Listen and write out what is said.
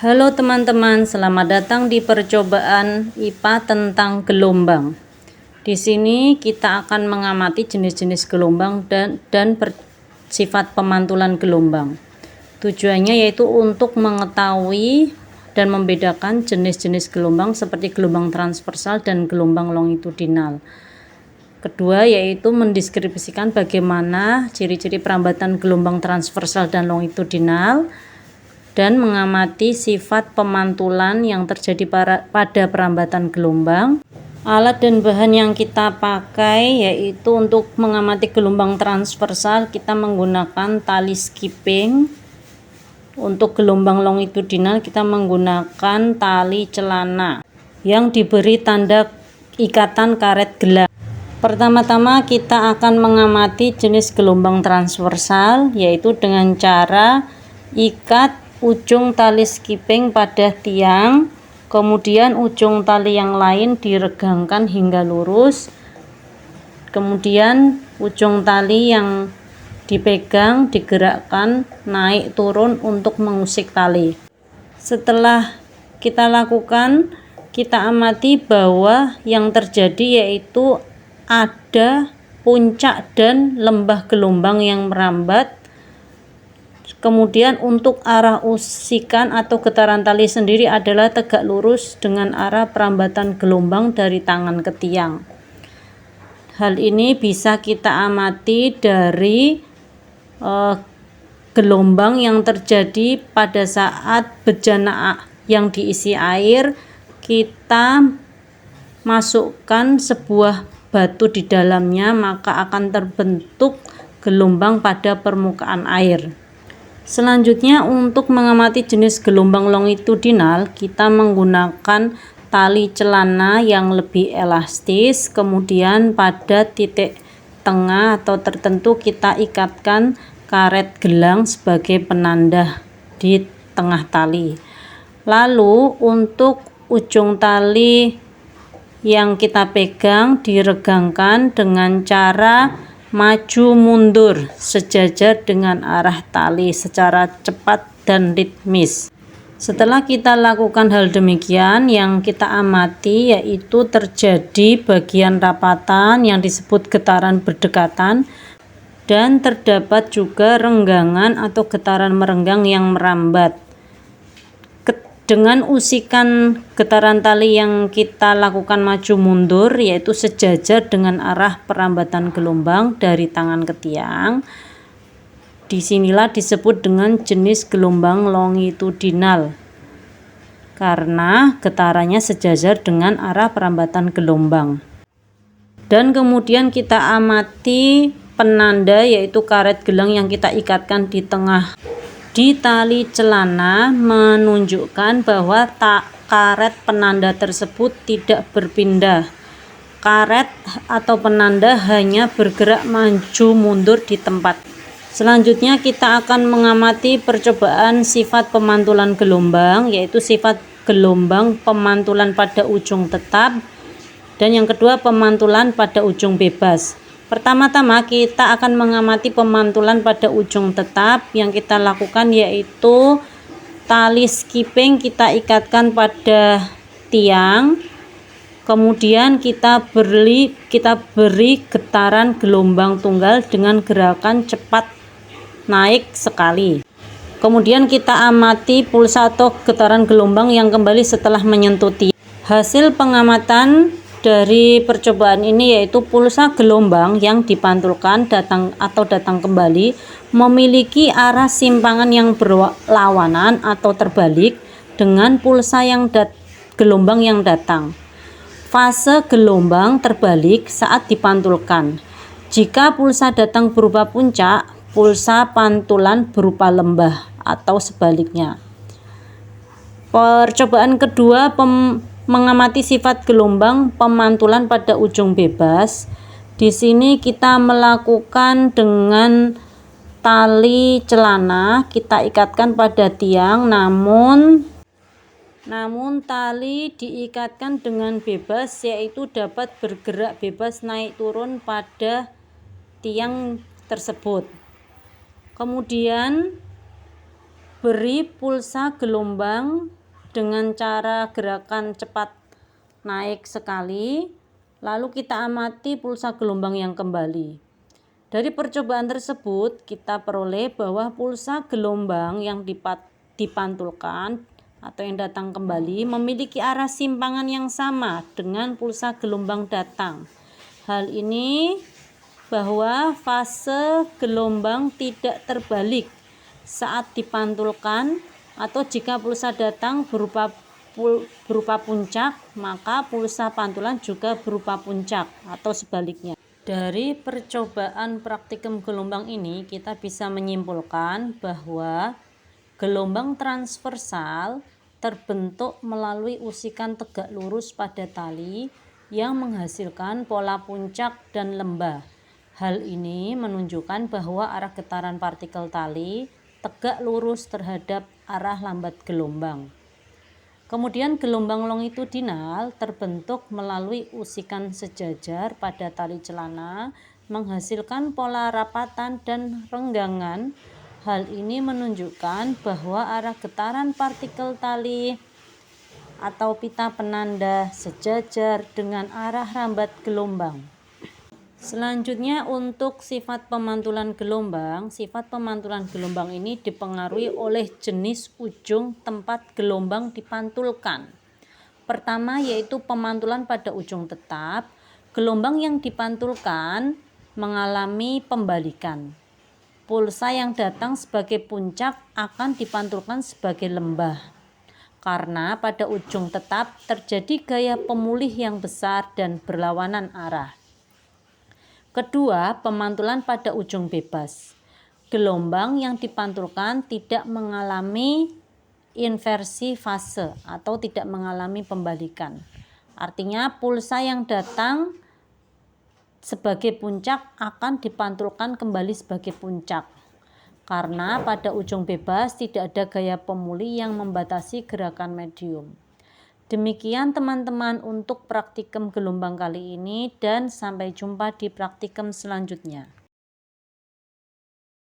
Halo teman-teman, selamat datang di percobaan IPA tentang gelombang. Di sini kita akan mengamati jenis-jenis gelombang dan sifat pemantulan gelombang. Tujuannya yaitu untuk mengetahui dan membedakan jenis-jenis gelombang seperti gelombang transversal dan gelombang longitudinal. Kedua yaitu mendeskripsikan bagaimana ciri-ciri perambatan gelombang transversal dan longitudinal, dan mengamati sifat pemantulan yang terjadi pada perambatan gelombang. Alat dan bahan yang kita pakai yaitu untuk mengamati gelombang transversal kita menggunakan tali skipping. Untuk gelombang longitudinal kita menggunakan tali celana yang diberi tanda ikatan karet gelang. Pertama-tama kita akan mengamati jenis gelombang transversal yaitu dengan cara ikat ujung tali skipping pada tiang, kemudian ujung tali yang lain diregangkan hingga lurus, kemudian ujung tali yang dipegang digerakkan naik turun untuk mengusik tali. Setelah kita lakukan, kita amati bahwa yang terjadi yaitu ada puncak dan lembah gelombang yang merambat. Kemudian untuk arah usikan atau getaran tali sendiri adalah tegak lurus dengan arah perambatan gelombang dari tangan ke tiang. Hal ini bisa kita amati dari gelombang yang terjadi pada saat bejana yang diisi air, kita masukkan sebuah batu di dalamnya, maka akan terbentuk gelombang pada permukaan air. Selanjutnya untuk mengamati jenis gelombang longitudinal, kita menggunakan tali celana yang lebih elastis, kemudian pada titik tengah atau tertentu kita ikatkan karet gelang sebagai penanda di tengah tali. Lalu untuk ujung tali yang kita pegang diregangkan dengan cara maju mundur sejajar dengan arah tali secara cepat dan ritmis. Setelah kita lakukan hal demikian, yang kita amati yaitu terjadi bagian rapatan yang disebut getaran berdekatan, dan terdapat juga renggangan atau getaran merenggang yang merambat. Dengan usikan getaran tali yang kita lakukan maju mundur yaitu sejajar dengan arah perambatan gelombang dari tangan ke tiang, disinilah disebut dengan jenis gelombang longitudinal karena getarannya sejajar dengan arah perambatan gelombang. Dan kemudian kita amati penanda yaitu karet gelang yang kita ikatkan di tengah di tali celana, menunjukkan bahwa karet penanda tersebut tidak berpindah. Karet atau penanda hanya bergerak maju mundur di tempat. Selanjutnya kita akan mengamati percobaan sifat pemantulan gelombang, yaitu sifat gelombang pemantulan pada ujung tetap, dan yang kedua pemantulan pada ujung bebas. Pertama-tama kita akan mengamati pemantulan pada ujung tetap. Yang kita lakukan yaitu tali skipping kita ikatkan pada tiang, kemudian kita beri getaran gelombang tunggal dengan gerakan cepat naik sekali. Kemudian kita amati pulsa atau getaran gelombang yang kembali setelah menyentuh tiang. Hasil pengamatan dari percobaan ini yaitu pulsa gelombang yang dipantulkan datang kembali memiliki arah simpangan yang berlawanan atau terbalik dengan pulsa gelombang yang datang. Fase gelombang terbalik saat dipantulkan. Jika pulsa datang berupa puncak, pulsa pantulan berupa lembah atau sebaliknya. Percobaan kedua mengamati sifat gelombang pemantulan pada ujung bebas. Di sini kita melakukan dengan tali celana, kita ikatkan pada tiang, namun tali diikatkan dengan bebas, yaitu dapat bergerak bebas naik turun pada tiang tersebut. Kemudian Beri pulsa gelombang dengan cara gerakan cepat naik sekali, lalu kita amati pulsa gelombang yang kembali. Dari percobaan tersebut, kita peroleh bahwa pulsa gelombang yang dipantulkan atau yang datang kembali memiliki arah simpangan yang sama dengan pulsa gelombang datang. Hal ini bahwa fase gelombang tidak terbalik saat dipantulkan, atau jika pulsa datang berupa puncak, maka pulsa pantulan juga berupa puncak atau sebaliknya. Dari percobaan praktikum gelombang ini kita bisa menyimpulkan bahwa gelombang transversal terbentuk melalui usikan tegak lurus pada tali yang menghasilkan pola puncak dan lembah. Hal ini menunjukkan bahwa arah getaran partikel tali tegak lurus terhadap arah lambat gelombang. Kemudian gelombang longitudinal terbentuk melalui usikan sejajar pada tali celana menghasilkan pola rapatan dan renggangan. Hal ini menunjukkan bahwa arah getaran partikel tali atau pita penanda sejajar dengan arah rambat gelombang. Selanjutnya untuk sifat pemantulan gelombang. Sifat pemantulan gelombang ini dipengaruhi oleh jenis ujung tempat gelombang dipantulkan. Pertama yaitu pemantulan pada ujung tetap. Gelombang yang dipantulkan mengalami pembalikan. Pulsa yang datang sebagai puncak akan dipantulkan sebagai lembah. Karena pada ujung tetap terjadi gaya pemulih yang besar dan berlawanan arah. Kedua, pemantulan pada ujung bebas. Gelombang yang dipantulkan tidak mengalami inversi fase atau tidak mengalami pembalikan. Artinya pulsa yang datang sebagai puncak akan dipantulkan kembali sebagai puncak. Karena pada ujung bebas tidak ada gaya pemulih yang membatasi gerakan medium. Demikian teman-teman untuk praktikum gelombang kali ini, dan sampai jumpa di praktikum selanjutnya.